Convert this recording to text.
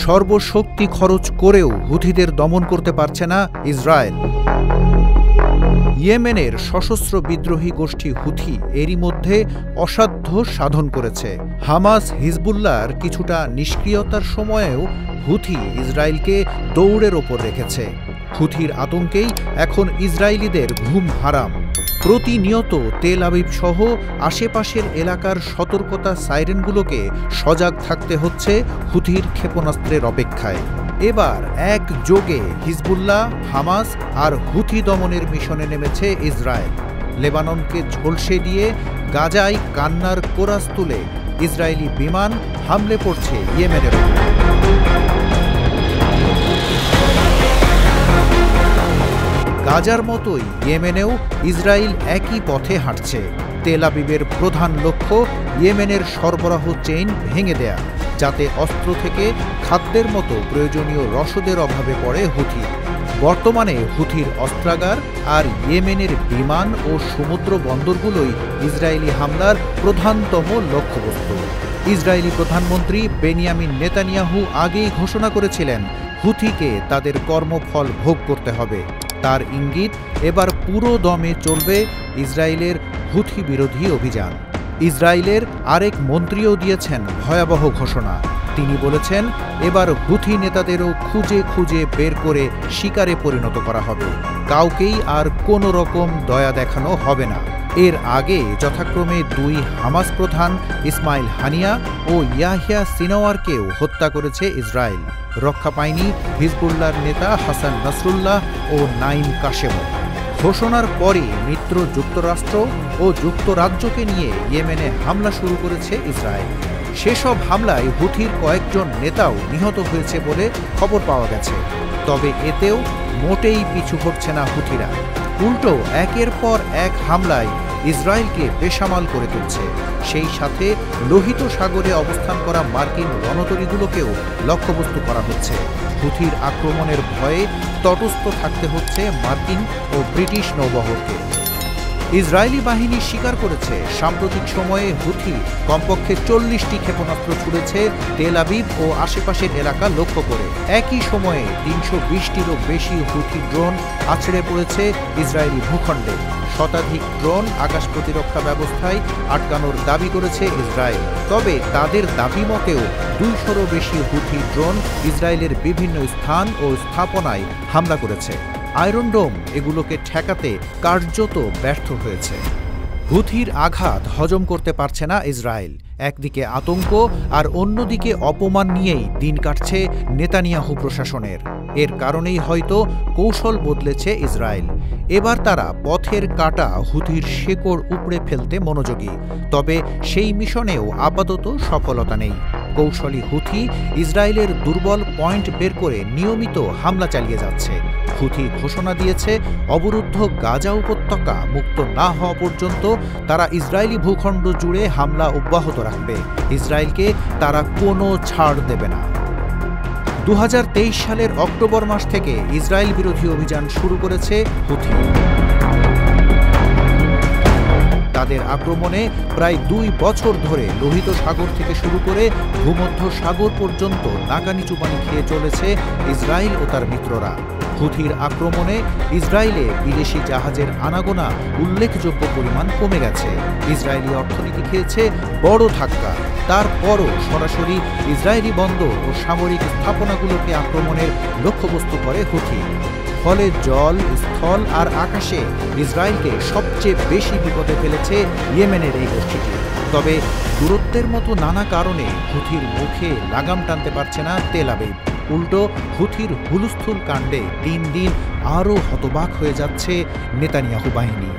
সর্বশক্তি খরচ করেও হুথিদের দমন করতে পারছে না ইসরায়েল। ইয়েমেনের সশস্ত্র বিদ্রোহী গোষ্ঠী হুথি এরই মধ্যে অসাধ্য সাধন করেছে। হামাস হিজবুল্লাহর কিছুটা নিষ্ক্রিয়তার সময়েও হুথি ইসরায়েলকে দৌড়ের ওপর রেখেছে। হুথির আতঙ্কেই এখন ইসরায়েলিদের ঘুম হারাম। প্রতিনিয়ত তেল আবিব সহ আশেপাশের এলাকার সতর্কতা সাইরেনগুলোকে সজাগ থাকতে হচ্ছে হুথির ক্ষেপণাস্ত্রের অপেক্ষায়। এবার একযোগে হিজবুল্লাহ, হামাস আর হুথি দমনের মিশনে নেমেছে ইসরায়েল। লেবাননকে ঝলসে দিয়ে গাজায় কান্নার কোরাস তুলে ইসরায়েলি বিমান হামলে পড়ছে ইয়েমেনের উপর। গাজার মতোই ইয়েমেনেও ইসরায়েল একই পথে হাঁটছে। তেল আবিবের প্রধান লক্ষ্য ইয়েমেনের সরবরাহ চেইন ভেঙে দেয়া, যাতে অস্ত্র থেকে খাদ্যের মতো প্রয়োজনীয় রসদের অভাবে পড়ে হুথি। বর্তমানে হুথির অস্ত্রাগার আর ইয়েমেনের বিমান ও সমুদ্র বন্দরগুলোই ইসরায়েলি হামলার প্রধানতম লক্ষ্যবস্তু। ইসরায়েলি প্রধানমন্ত্রী বেনিয়ামিন নেতানিয়াহু আগেই ঘোষণা করেছিলেন হুথিকে তাদের কর্মফল ভোগ করতে হবে। তার ইঙ্গিত এবার পুরো দমে চলবে ইসরায়েলের হুথি বিরোধী অভিযান। ইসরায়েলের আরেক মন্ত্রীও দিয়েছেন ভয়াবহ ঘোষণা। তিনি বলেছেন, এবার হুথি নেতাদেরও খুঁজে খুঁজে বের করে শিকারে পরিণত করা হবে। কাউকেই আর কোনো রকম দয়া দেখানো হবে না। এর আগে যথাক্রমে দুই হামাস প্রধান ইসমাইল হানিয়া ও ইয়াহিয়া সিনওয়ারকেও হত্যা করেছে ইসরায়েল। রক্ষা পায়নি হিজবুল্লাহর নেতা হাসান নাসরুল্লাহ ও নাইম কাশেমও। ঘোষণার পরই মিত্র যুক্তরাষ্ট্র ও যুক্তরাজ্যকে নিয়ে ইয়েমেনে হামলা শুরু করেছে ইসরায়েল। সেসব হামলায় হুথির কয়েকজন নেতাও নিহত হয়েছে বলে খবর পাওয়া গেছে। তবে এতেও মোটেই পিছু হটছে না হুথিরা। উল্টো একের পর এক হামলায় ইসরায়েলকে বেসামাল করে তুলছে। সেই সাথে লোহিত সাগরে অবস্থান করা মার্কিন রণতরীগুলোকেও লক্ষ্যবস্তু করা হচ্ছে। হুথির আক্রমণের ভয়ে তটস্থ থাকতে হচ্ছে মার্কিন ও ব্রিটিশ নৌবহরকে। ইসরায়েলি বাহিনী স্বীকার করেছে, সাম্প্রতিক সময়ে হুথি কমপক্ষে 40টি ক্ষেপণাস্ত্র ছুড়েছে তেল আবিব ও আশেপাশের এলাকা লক্ষ্য করে। একই সময়ে 320টিরও বেশি হুথি ড্রোন আছড়ে পড়েছে ইসরায়েলি ভূখণ্ডে। শতাধিক ড্রোন আকাশ প্রতিরক্ষা ব্যবস্থায় আটকানোর দাবি করেছে ইসরায়েল। তবে তাদের দাবি মতেও 200রও বেশি হুথি ড্রোন ইসরায়েলের বিভিন্ন স্থান ও স্থাপনায় হামলা করেছে। আয়রন ডোম এগুলোকে ঠেকাতে কার্যত ব্যর্থ হয়েছে। হুথির আঘাত হজম করতে পারছে না ইসরায়েল। একদিকে আতঙ্ক আর অন্যদিকে অপমান নিয়েই দিন কাটছে নেতানিয়াহু প্রশাসনের। এর কারণেই হয়তো কৌশল বদলেছে ইসরায়েল। এবার তারা পথের কাঁটা হুথির শেকড় উপড়ে ফেলতে মনোযোগী। তবে সেই মিশনেও আপাতত সফলতা নেই। কৌশলী হুথি ইসরায়েলের দুর্বল পয়েন্ট বের করে নিয়মিত হামলা চালিয়ে যাচ্ছে। হুথি ঘোষণা দিয়েছে, অবরুদ্ধ গাজা উপত্যকা মুক্ত না হওয়া পর্যন্ত তারা ইসরায়েলি ভূখণ্ড জুড়ে হামলা অব্যাহত রাখবে। ইসরায়েলকে তারা কোনো ছাড় দেবে না। 2023 সালের অক্টোবর মাস থেকে ইসরায়েল বিরোধী অভিযান শুরু করেছে হুথি। তাদের আক্রমণে প্রায় 2 বছর ধরে লোহিত সাগর থেকে শুরু করে ভূমধ্য সাগর পর্যন্ত নাকানি চুবানি খেয়ে চলেছে ইসরায়েল ও তার মিত্ররা। হুথির আক্রমণে ইসরায়েলে বিদেশি জাহাজের আনাগোনা উল্লেখযোগ্য পরিমাণ কমে গেছে। ইসরায়েলি অর্থনীতি খেয়েছে বড় ধাক্কা। তারপরও সরাসরি ইসরায়েলি বন্দর ও সামরিক স্থাপনাগুলোকে আক্রমণের লক্ষ্যবস্তু করে হুথি। ফলে জল, স্থল আর আকাশে ইসরায়েলকে সবচেয়ে বেশি বিপদে ফেলেছে ইয়েমেনের এই গোষ্ঠীটি। তবে দূরত্বের মতো নানা কারণে হুথির মুখে লাগাম টানতে পারছে না তেল আবিব। উল্টো হুথির হুলস্থুল কাণ্ডে দিন দিন আরও হতবাক হয়ে যাচ্ছে নেতানিয়াহু বাহিনী।